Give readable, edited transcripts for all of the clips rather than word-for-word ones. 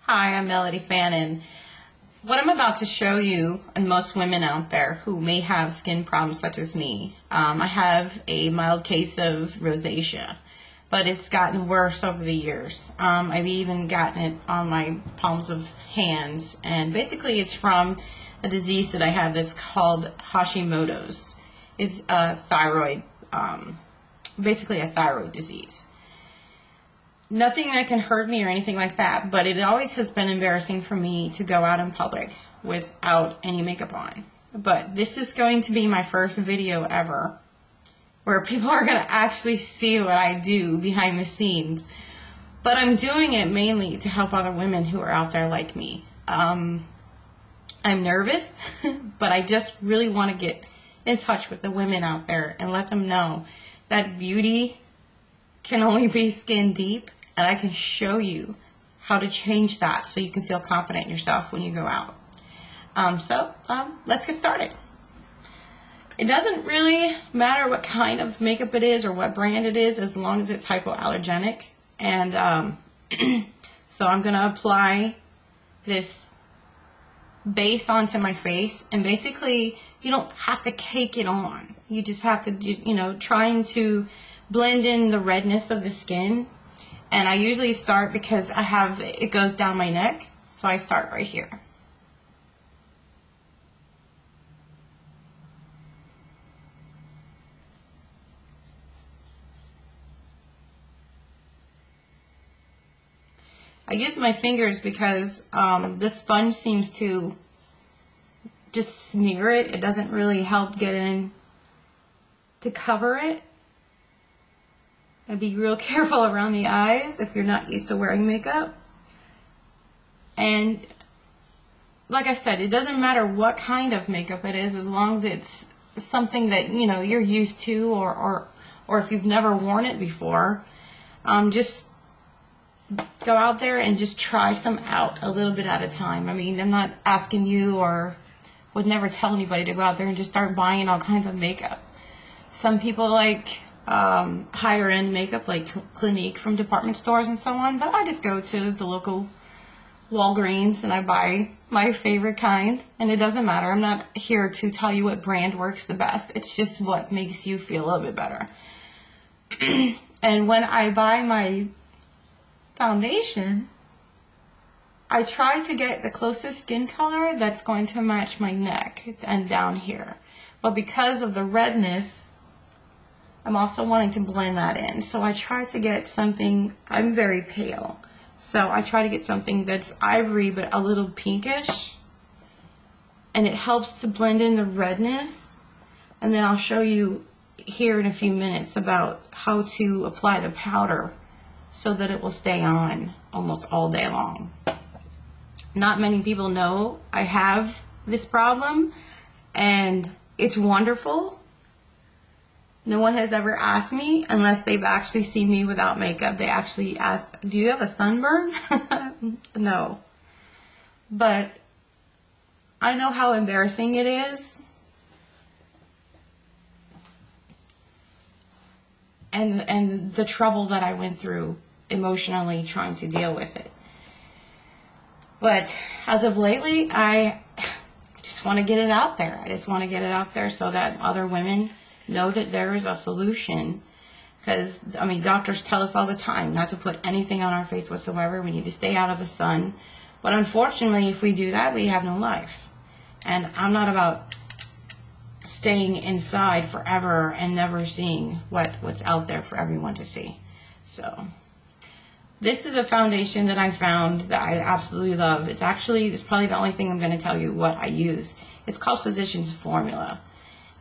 Hi, I'm Melody Fannin. What I'm about to show you, and most women out there who may have skin problems such as me, I have a mild case of rosacea, but it's gotten worse over the years. I've even gotten it on my palms of hands, and basically it's from a disease that I have that's called Hashimoto's. It's a thyroid, basically a thyroid disease. Nothing that can hurt me or anything like that, but it always has been embarrassing for me to go out in public without any makeup on. But this is going to be my first video ever where people are going to actually see what I do behind the scenes. But I'm doing it mainly to help other women who are out there like me. I'm nervous, but I just really want to get in touch with the women out there and let them know that beauty can only be skin deep, and I can show you how to change that so you can feel confident in yourself when you go out. Let's get started. It doesn't really matter what kind of makeup it is or what brand it is, as long as it's hypoallergenic. And so I'm going to apply this base onto my face, and basically you don't have to cake it on. You just have to, trying to blend in the redness of the skin. And I usually start, because it goes down my neck, so I start right here. I use my fingers because the sponge seems to just smear it. It doesn't really help get in to cover it. And be real careful around the eyes if you're not used to wearing makeup. And like I said, it doesn't matter what kind of makeup it is, as long as it's something that you're used to, or if you've never worn it before. Just go out there and just try some out a little bit at a time. I mean, I'm not asking you, or would never tell anybody to go out there and just start buying all kinds of makeup. Some people like higher end makeup, like Clinique from department stores and so on, but I just go to the local Walgreens and I buy my favorite kind, and it doesn't matter. I'm not here to tell you what brand works the best. It's just what makes you feel a little bit better. And when I buy my foundation, I try to get the closest skin color that's going to match my neck and down here. But because of the redness, I'm also wanting to blend that in. So I try to get something, I'm very pale, so I try to get something that's ivory but a little pinkish, and it helps to blend in the redness. And then I'll show you here in a few minutes about how to apply the powder so that it will stay on almost all day long. Not many people know I have this problem, and it's wonderful. No one has ever asked me, unless they've actually seen me without makeup. They actually ask, do you have a sunburn? No. But I know how embarrassing it is. And the trouble that I went through emotionally trying to deal with it. But as of lately, I just want to get it out there. I just want to get it out there so that other women know that there is a solution. Because, I mean, doctors tell us all the time not to put anything on our face whatsoever. We need to stay out of the sun. But unfortunately, if we do that, we have no life. And I'm not about staying inside forever and never seeing what's out there for everyone to see. So this is a foundation that I found that I absolutely love. It's probably the only thing I'm going to tell you what I use. It's called Physician's Formula.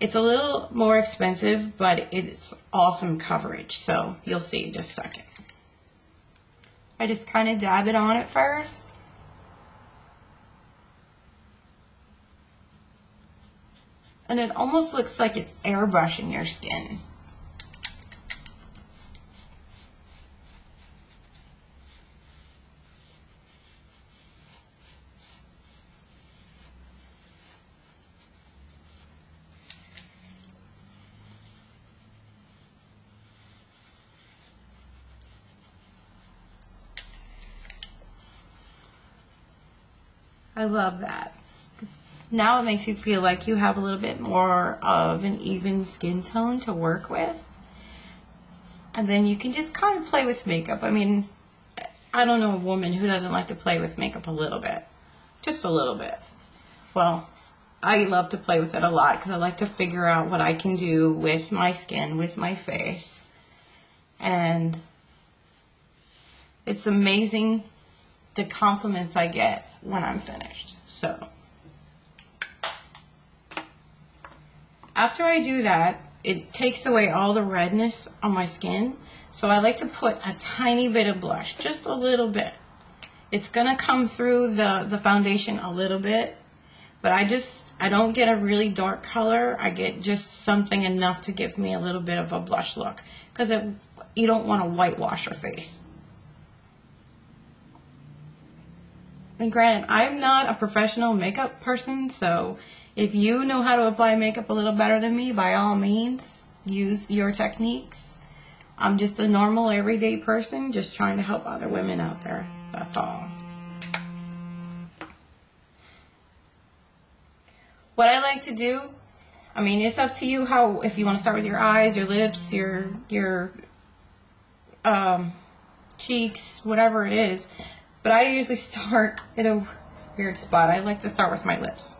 It's a little more expensive, but it's awesome coverage. So you'll see in just a second. I just kind of dab it on at first. And it almost looks like it's airbrushing your skin. I love that. Now it makes you feel like you have a little bit more of an even skin tone to work with. And then you can just kind of play with makeup. I mean, I don't know a woman who doesn't like to play with makeup a little bit. Just a little bit. Well, I love to play with it a lot because I like to figure out what I can do with my skin, with my face. And it's amazing the compliments I get when I'm finished. So, after I do that, it takes away all the redness on my skin. So I like to put a tiny bit of blush, just a little bit. It's going to come through the foundation a little bit, but I don't get a really dark color. I get just something enough to give me a little bit of a blush look, because you don't want to whitewash your face. And granted, I'm not a professional makeup person, so if you know how to apply makeup a little better than me, by all means, use your techniques. I'm just a normal, everyday person just trying to help other women out there. That's all. What I like to do, I mean, it's up to you if you want to start with your eyes, your lips, your cheeks, whatever it is. But I usually start at a weird spot. I like to start with my lips.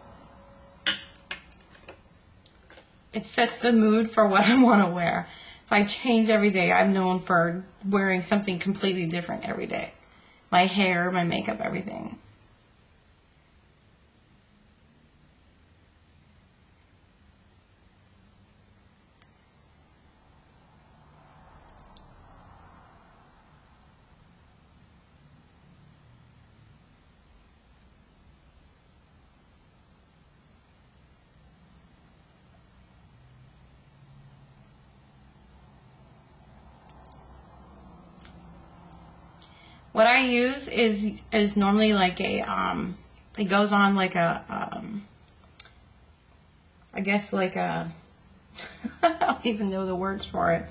It sets the mood for what I want to wear. So I change every day. I'm known for wearing something completely different every day. My hair, my makeup, everything. What I use is normally like a it goes on like a I guess like a I don't even know the words for it.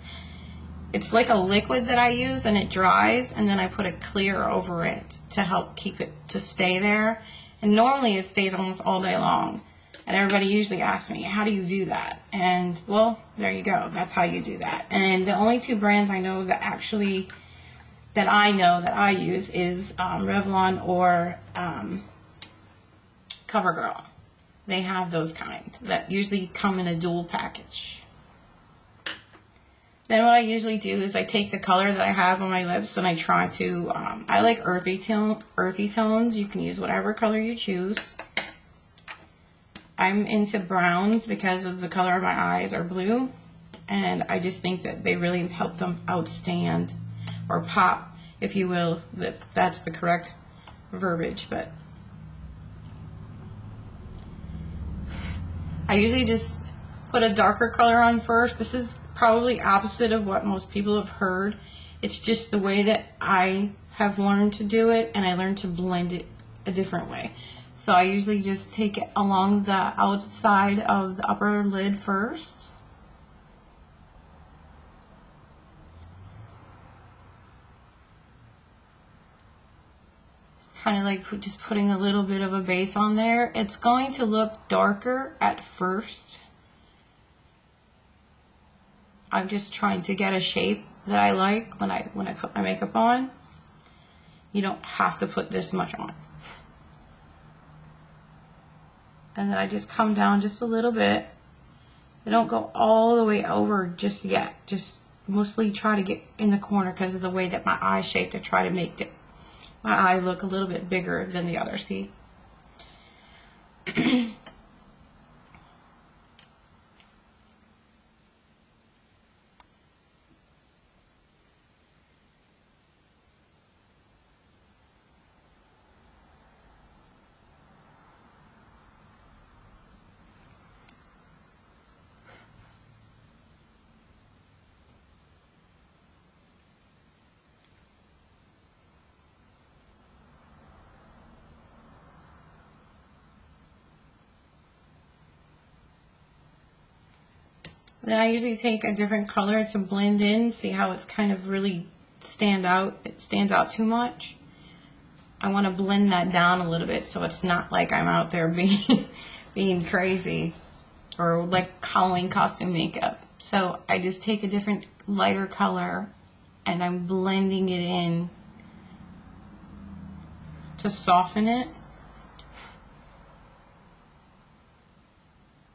It's like a liquid that I use, and it dries, and then I put a clear over it to help keep it to stay there. And normally it stays almost all day long. And everybody usually asks me, how do you do that? And well, there you go. That's how you do that. And the only two brands I know that I use is Revlon or CoverGirl. They have those kind that usually come in a dual package. Then what I usually do is I take the color that I have on my lips and I try to, I like earthy tones. You can use whatever color you choose. I'm into browns because of the color of my eyes are blue. And I just think that they really help them outstand or pop, if you will, if that's the correct verbiage. But I usually just put a darker color on first. This is probably opposite of what most people have heard. It's just the way that I have learned to do it, and I learned to blend it a different way. So I usually just take it along the outside of the upper lid first. Kind of like just putting a little bit of a base on there. It's going to look darker at first. I'm just trying to get a shape that I like when I put my makeup on. You don't have to put this much on. And then I just come down just a little bit. I don't go all the way over just yet. Just mostly try to get in the corner because of the way that my eye's shaped. I try to make my eye look a little bit bigger than the other, see? Then I usually take a different color to blend in, see how it's kind of really stand out. It stands out too much. I want to blend that down a little bit so it's not like I'm out there being crazy or like Halloween costume makeup. So I just take a different lighter color and I'm blending it in to soften it.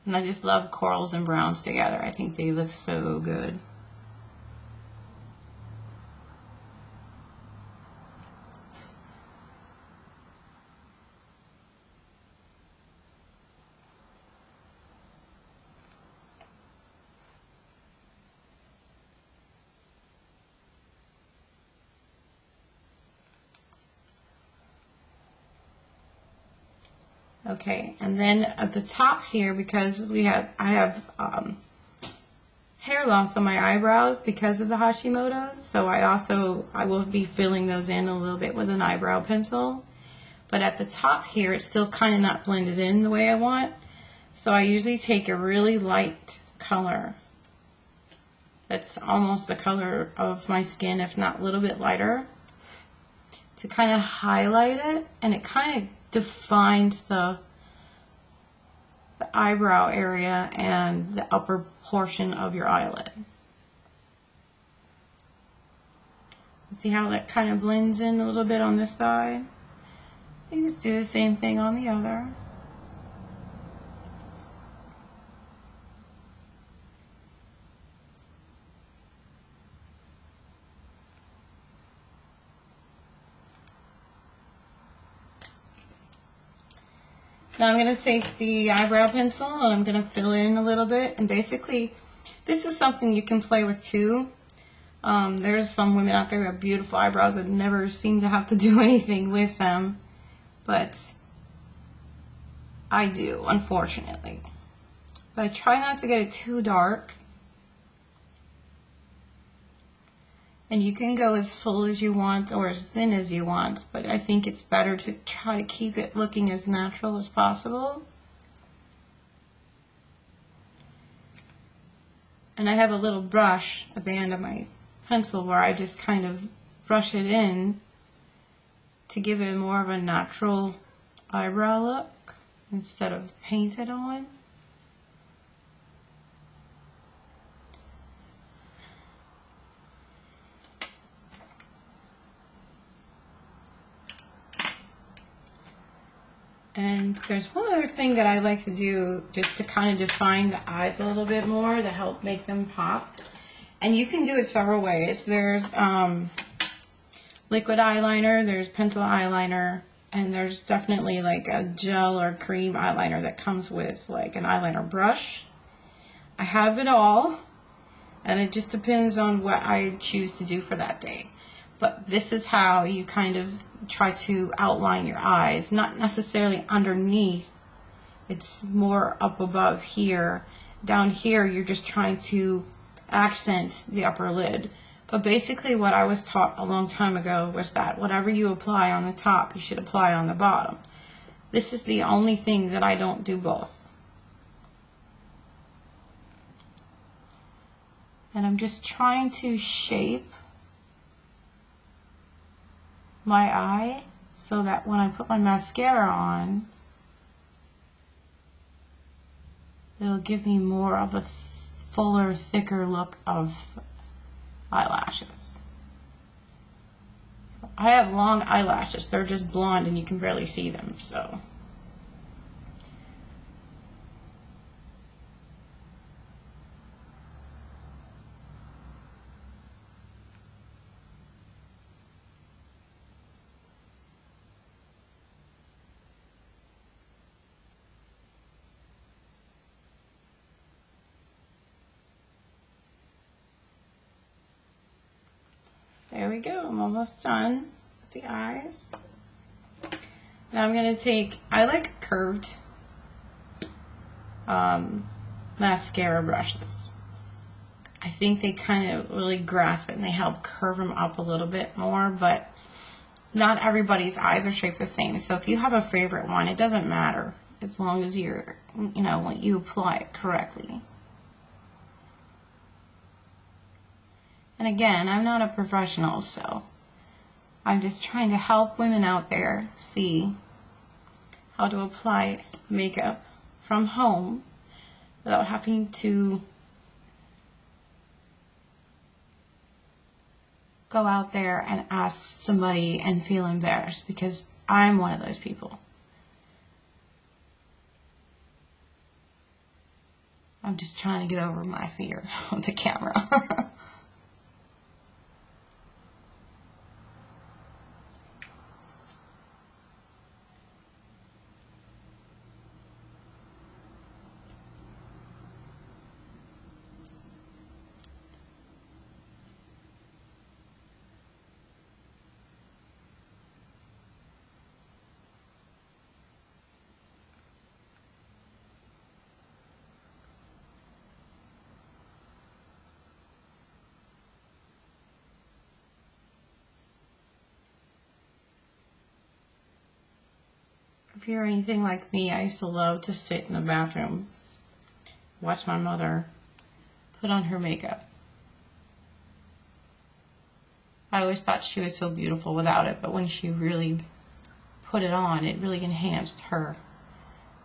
And I just love corals and browns together. I think they look so good. Okay, and then at the top here, because I have hair loss on my eyebrows because of the Hashimoto's, so I will be filling those in a little bit with an eyebrow pencil. But at the top here, it's still kind of not blended in the way I want. So I usually take a really light color that's almost the color of my skin, if not a little bit lighter, to kind of highlight it, and it kind of defines the eyebrow area and the upper portion of your eyelid. See how that kind of blends in a little bit on this side? You just do the same thing on the other. Now I'm going to take the eyebrow pencil and I'm going to fill in a little bit. And basically, this is something you can play with too. There's some women out there who have beautiful eyebrows that never seem to have to do anything with them. But I do, unfortunately. But I try not to get it too dark. And you can go as full as you want or as thin as you want, but I think it's better to try to keep it looking as natural as possible. And I have a little brush at the end of my pencil where I just kind of brush it in to give it more of a natural eyebrow look instead of paint it on. And there's one other thing that I like to do just to kind of define the eyes a little bit more to help make them pop. And you can do it several ways. There's liquid eyeliner, there's pencil eyeliner, and there's definitely like a gel or cream eyeliner that comes with like an eyeliner brush. I have it all, and it just depends on what I choose to do for that day. But this is how you kind of try to outline your eyes, not necessarily underneath, it's more up above here. Down here you're just trying to accent the upper lid. But basically what I was taught a long time ago was that whatever you apply on the top, you should apply on the bottom. This is the only thing that I don't do both. And I'm just trying to shape my eye so that when I put my mascara on, it'll give me more of a fuller, thicker look of eyelashes. So I have long eyelashes. They're just blonde and you can barely see them, so. There we go, I'm almost done with the eyes. Now I'm going to take, I like curved mascara brushes. I think they kind of really grasp it and they help curve them up a little bit more, but not everybody's eyes are shaped the same. So if you have a favorite one, it doesn't matter as long as you're, when you apply it correctly. And again, I'm not a professional, so I'm just trying to help women out there see how to apply makeup from home without having to go out there and ask somebody and feel embarrassed, because I'm one of those people. I'm just trying to get over my fear of the camera. If you're anything like me, I used to love to sit in the bathroom, watch my mother put on her makeup. I always thought she was so beautiful without it, but when she really put it on, it really enhanced her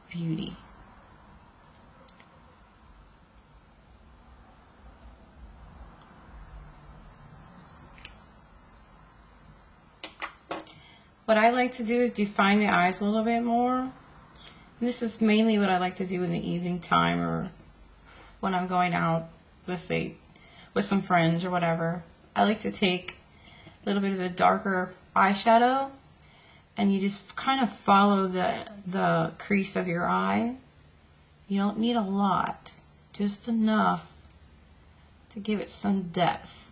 beauty. What I like to do is define the eyes a little bit more. And this is mainly what I like to do in the evening time, or when I'm going out, let's say, with some friends or whatever. I like to take a little bit of the darker eyeshadow, and you just kind of follow the crease of your eye. You don't need a lot, just enough to give it some depth.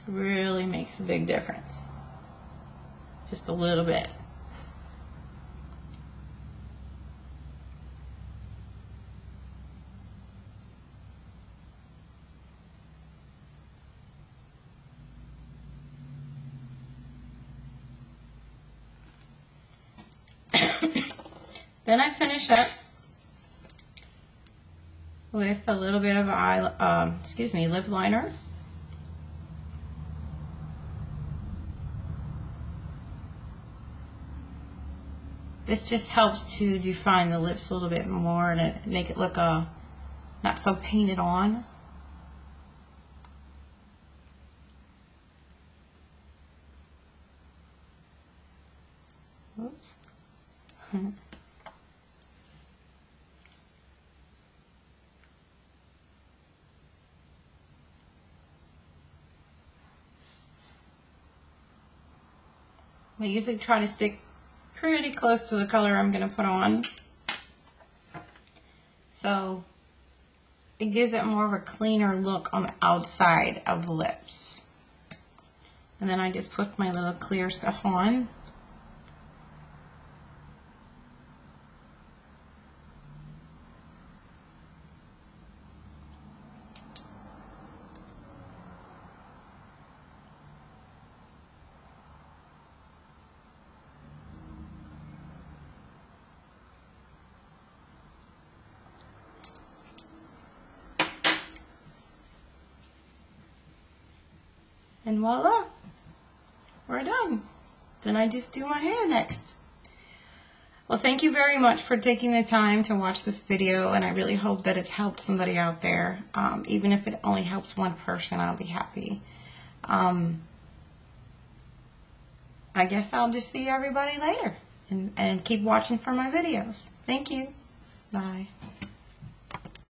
Really makes a big difference. Just a little bit. Then I finish up with a little bit of lip liner. This just helps to define the lips a little bit more and make it look not so painted on. Oops. I usually try to stick pretty close to the color I'm going to put on, so it gives it more of a cleaner look on the outside of the lips. And then I just put my little clear stuff on. And voila, we're done. Then I just do my hair next. Well, thank you very much for taking the time to watch this video, and I really hope that it's helped somebody out there. Even if it only helps one person, I'll be happy. I guess I'll just see everybody later, and keep watching for my videos. Thank you. Bye.